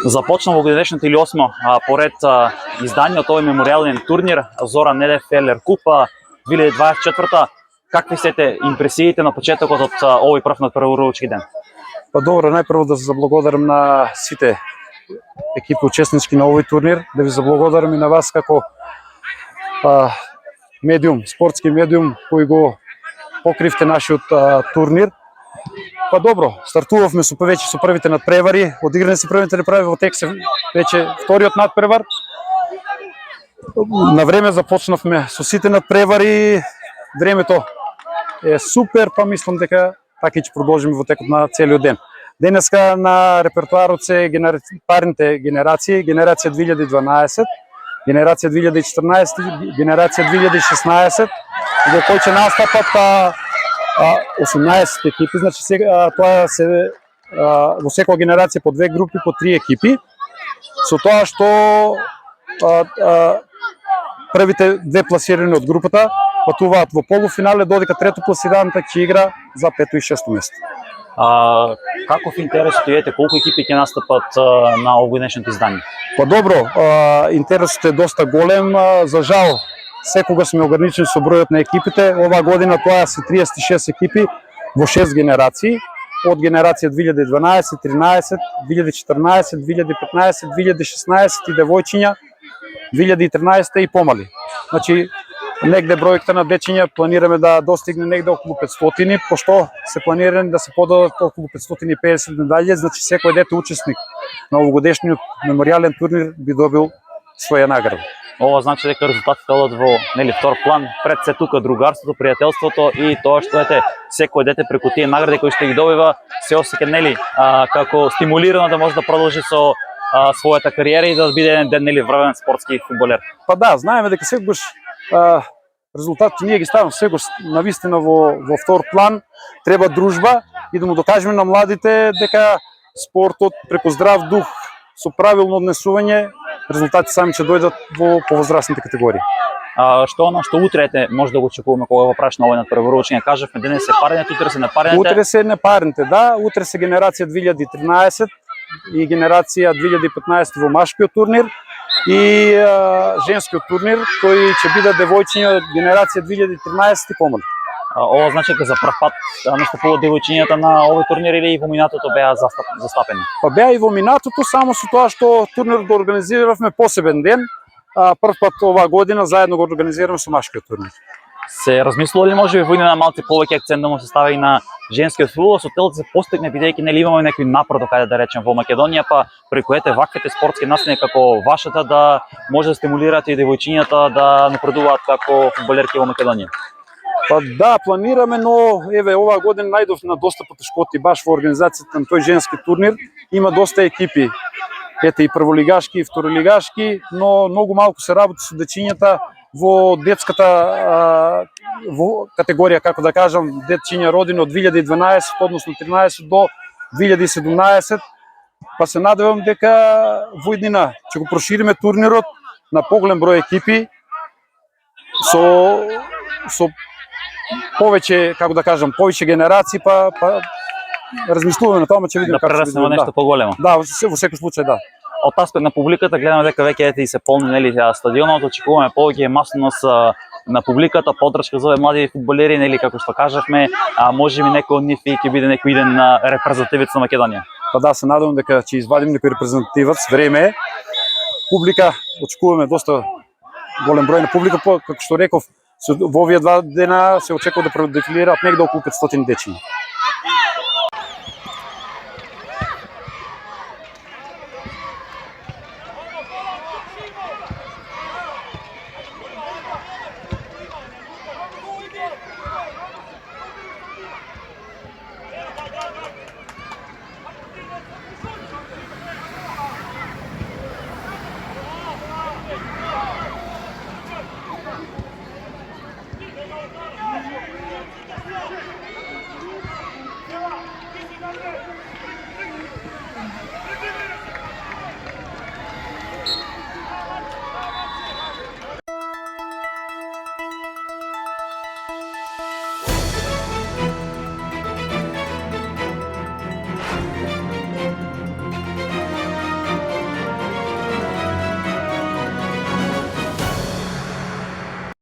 Започна благоденешната или 8 поред издание от овој мемориален турнир Зора Недефелер Куп 2024. Какви сте импресиите на почетокот од овој прв надпреварувачки ден? Па добро, најпрво да се заблагодарам на сите екипи учеснички на овој турнир, да ви заблагодарам и на вас како медиум, спортски медиум кој го покривте нашиот турнир. Па добро, стартувавме со првите надпревари, одиграни се првите надпревари, во тек се веќе вториот надпревар. На време започнавме со сите надпревари, времето е супер, па мислам дека така ќе продолжиме во текот на целиот ден. Денеска на репертоарот се парните генерации, генерација 2012, генерација 2014, генерација 2016, во кој ќе настапат 18 екипи, значи тоа се во секоја генерација по две групи, по 3 екипи, со тоа што првите две пласирани од групата патуваат во полуфинале, додека трето пласираната ќе игра за пето и шесто место. Каков интересот е, колку екипи ќе настапат на овојднешното издание? Па добро, интересот е доста голем, за жал секогаш сме ограничени со бројот на екипите. Оваа година тоа се 36 екипи во 6 генерации, од генерација 2012, 13, 2014, 2015, 2016 и девојчиња, 2013 и помали. Значи, негде бројката на дечиња планираме да достигне негде околу 500, пошто се планирани да се подадат околу 550 медаљи, значи секој дете учесник на овогодишниот мемориален турнир би добил своја награда. Ова значи дека резултатите одат во втор план, пред се тука другарството, пријателството и тоа што секој дете преку тие награди кои што ги добива се осеќа како стимулирано да може да продолжи со својата кариера и да биде еден ден врвен спортски фудбалер. Па да, знаеме дека секогаш резултатите ние ги ставаме секогаш навистина во втор план, треба дружба и да му докажеме на младите дека спортот преку здрав дух со правилно однесување резултати сами ќе дојдат во повозрастните категории. Што утре може да го очекуваме кога го праш на овој надпреварувачки? Кажавме денес се парените, утре се непарените. Утре се непарените, да, утре се генерација 2013 и генерација 2015 во машкиот турнир и женскиот турнир кој ќе биде девојчиња од генерација 2013 и помали. Ова значи дека за прв пат настапуваат девојчињата на овој турнир или и во минатото беа застапени? Па беа и во минатото, само со тоа што турнирот го организиравме посебен ден. Прв пат оваа година заедно го организираме со машкиот турнир. Се размислува ли можеби во на малку повеќе акцент да му се стави на женскиот фудбал, со цел да се постигне, бидејќи имаме некој напредок, каде да речем во Македонија, па преку ваквите спортски настани како вашата да може да стимулирате и девојчињата да напредуваат како фудбалерки во Македонија? Па да, планираме, но оваа година најдов на доста потешкоти баш во организацијата на тој женски турнир. Има доста екипи, и прволигашки, и второлигашки, но многу малку се работи со дечињата во детската во категорија, како да кажам, дечиња родени од 2012, односно 13 до 2017. Па се надевам дека во иднина ќе го прошириме турнирот на поголем број екипи со повеќе, како да кажам, повеќе генерации, па размислуваме на тоа, ќе видиме како ќе биде нешто поголемо. Да, во секој случај да. Од аспект на публиката гледаме дека веќе и се полни стадионот, очекуваме повеќе масовност на публиката, поддршка за овие млади фудбалери, како што кажавме, можеби некој од нив ќе биде некој иден репрезентативец на Македонија. Па да, се надевам дека ќе извадим некој репрезентативец, време е. Публика, очекуваме доста голем број на публика, како што реков, во овие 2 дена се очекува да предефилираат негде околу 500 дечиња.